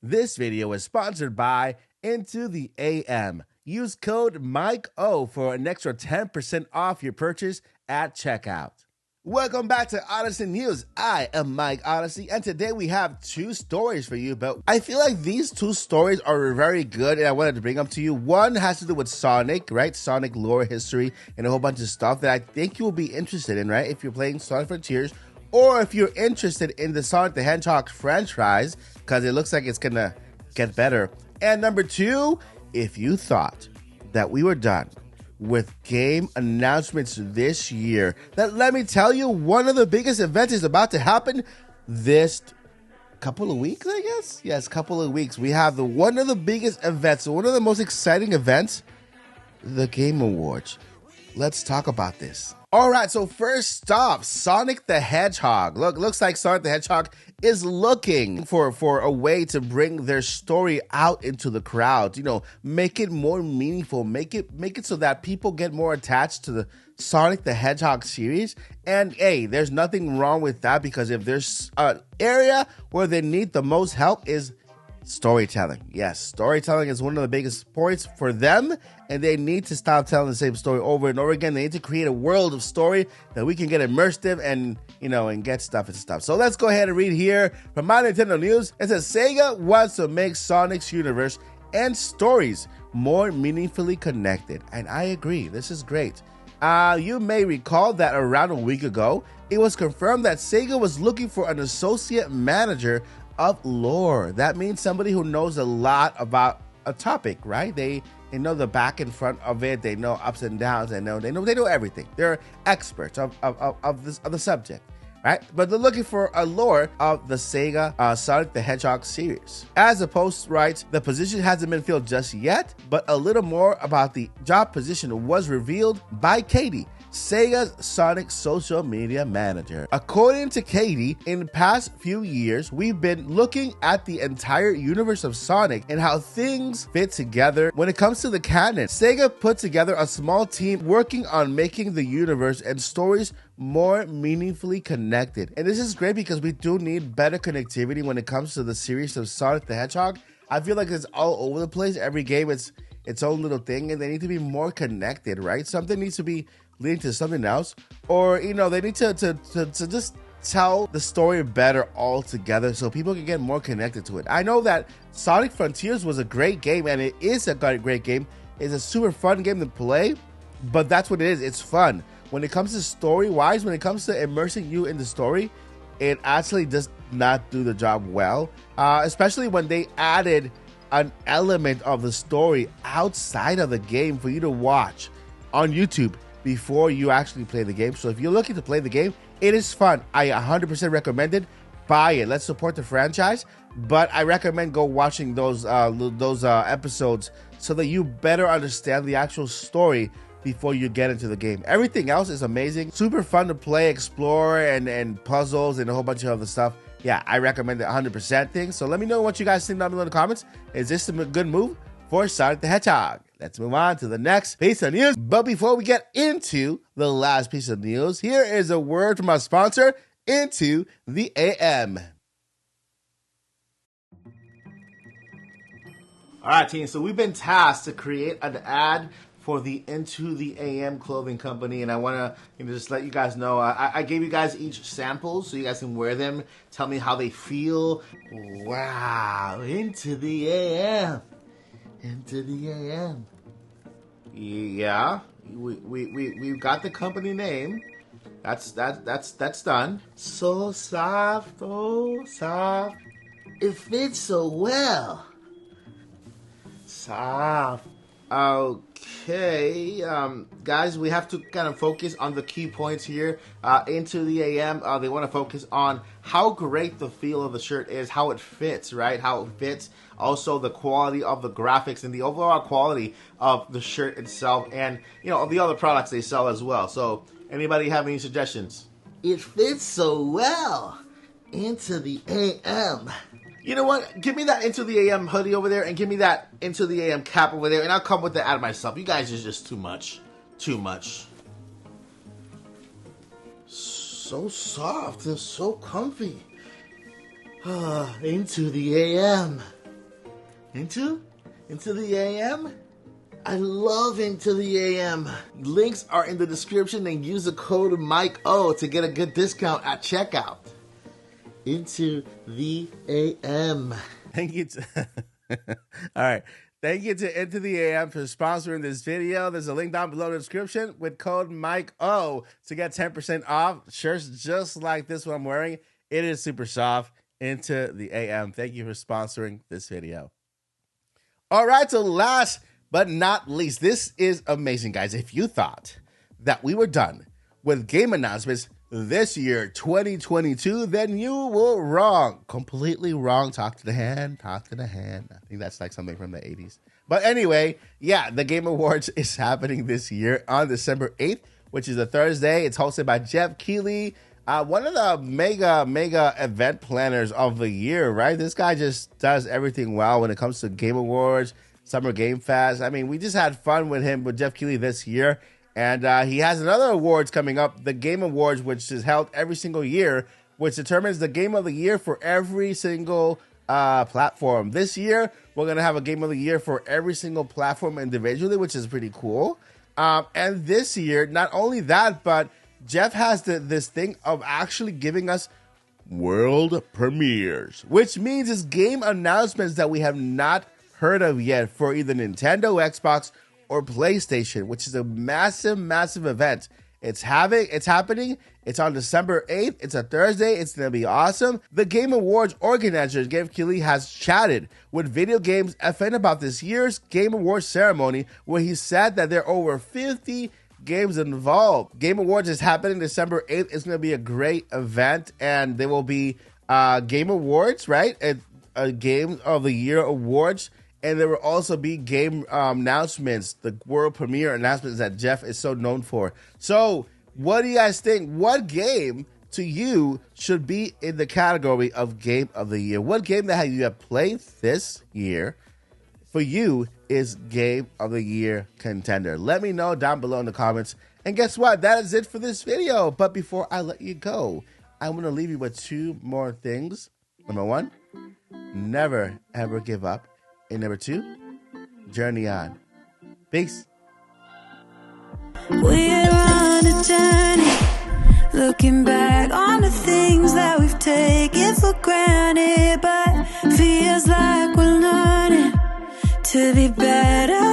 This video is sponsored by Into the AM. Use code MikeO for an extra 10% off your purchase at checkout. Welcome back to Odyssey News. I am Mike Odyssey, and today we have two stories for you, but I feel like these two stories are very good, and I wanted to bring them to you. One has to do with Sonic, right? Sonic lore, history, and a whole bunch of stuff that I think you will be interested in, right? If you're playing Sonic Frontiers, or if you're interested in the Sonic the Hedgehog franchise, because it looks like it's gonna get better. And number two, if you thought that we were done with game announcements this year, that let me tell you, one of the biggest events is about to happen this couple of weeks, I guess. Yes, couple of weeks. We have one of the biggest events, one of the most exciting events, the Game Awards. Let's talk about this. All right, so first off, Sonic the Hedgehog. Looks like Sonic the Hedgehog is looking for a way to bring their story out into the crowd. You know, make it more meaningful, make it so that people get more attached to the Sonic the Hedgehog series. And hey, there's nothing wrong with that, because if there's an area where they need the most help is storytelling. Yes, storytelling is one of the biggest points for them, and they need to stop telling the same story over and over again. They need to create a world of story that we can get immersive and, you know, and get stuff and stuff. So let's go ahead and read here from My Nintendo News. It says Sega wants to make Sonic's universe and stories more meaningfully connected. And I agree. This is great. You may recall that around a week ago, it was confirmed that Sega was looking for an associate manager of lore. That means somebody who knows a lot about a topic, right? They know the back and front of it. They know ups and downs. They know everything. They're experts of the subject, right? But they're looking for a lore of the Sega Sonic the Hedgehog series. As the Post writes, the position hasn't been filled just yet, but a little more about the job position was revealed by Katie, Sega's Sonic social media manager. According to Katie, in the past few years, we've been looking at the entire universe of Sonic and how things fit together when it comes to the canon. Sega put together a small team working on making the universe and stories more meaningfully connected. And this is great because we do need better connectivity when it comes to the series of Sonic the Hedgehog. I feel like it's all over the place. Every game is its own little thing, and they need to be more connected, right? Something needs to be leading to something else, or, you know, they need to just tell the story better altogether so people can get more connected to it. I know that Sonic Frontiers was a great game, and it is a great game. It's a super fun game to play, but that's what it is. It's fun. When it comes to story-wise, when it comes to immersing you in the story, it actually does not do the job well, especially when they added an element of the story outside of the game for you to watch on YouTube before you actually play the game. So if you're looking to play the game, it is fun. I 100% recommend it. Buy it. Let's support the franchise. But I recommend go watching those episodes so that you better understand the actual story before you get into the game. Everything else is amazing. Super fun to play, explore, and puzzles, and a whole bunch of other stuff. Yeah, I recommend the 100% thing. So let me know what you guys think down below in the comments. Is this a good move for Sonic the Hedgehog? Let's move on to the next piece of news. But before we get into the last piece of news, here is a word from our sponsor, Into the AM. All right, team. So we've been tasked to create an ad for the Into the AM clothing company, and I want to just let you guys know, I gave you guys each samples so you guys can wear them, tell me how they feel. Wow, Into the AM. Into the AM. Yeah, we've got the company name. That's done. So soft, oh soft. It fits so well. Soft. Okay, guys, we have to kind of focus on the key points here. Into the AM, they want to focus on how great the feel of the shirt is, how it fits, right? How it fits. Also, the quality of the graphics and the overall quality of the shirt itself, and, you know, of the other products they sell as well. So, anybody have any suggestions? It fits so well. Into the AM. You know what? Give me that Into the AM hoodie over there, and give me that Into the AM cap over there, and I'll come with the ad myself. You guys are just too much. Too much. So soft and so comfy. Into the AM. Into the AM? I love Into the AM. Links are in the description and use the code MikeO to get a good discount at checkout. Into the AM. Thank you to all right. Thank you to Into the AM for sponsoring this video. There's a link down below in the description with code MikeO to get 10% off. Shirts just like this one I'm wearing. It is super soft. Into the AM. Thank you for sponsoring this video. All right, so last but not least, this is amazing, guys. If you thought that we were done with game announcements this year, 2022, then you were wrong. Completely wrong. Talk to the hand. Talk to the hand. I think that's like something from the 80s. But anyway, yeah, the Game Awards is happening this year on December 8th, which is a Thursday. It's hosted by Jeff Keighley, one of the mega event planners of the year, right? This guy just does everything well when it comes to Game Awards, Summer Game Fest. I mean, we just had fun with him, with Jeff Keighley this year. And he has another awards coming up, the Game Awards, which is held every single year, which determines the Game of the Year for every single platform. This year, we're going to have a Game of the Year for every single platform individually, which is pretty cool. And this year, not only that, but Jeff has this thing of actually giving us world premieres, which means it's game announcements that we have not heard of yet for either Nintendo, Xbox, or PlayStation, which is a massive event. It's happening. It's on December 8th. It's a Thursday. It's going to be awesome. The Game Awards organizer, Jeff Keighley, has chatted with Video Games FN about this year's Game Awards ceremony, where he said that there are over 50 games involved. Game Awards is happening December 8th. It's going to be a great event, and there will be Game Awards, right? A Game of the Year awards. And there will also be game announcements, the world premiere announcements that Jeff is so known for. So what do you guys think? What game to you should be in the category of Game of the Year? What game that you have played this year for you is Game of the Year contender? Let me know down below in the comments. And guess what? That is it for this video. But before I let you go, I'm going to leave you with two more things. Number one, never ever give up. And number two, journey on. Peace. We're on a journey, looking back on the things that we've taken for granted, but feels like we're learning to be better.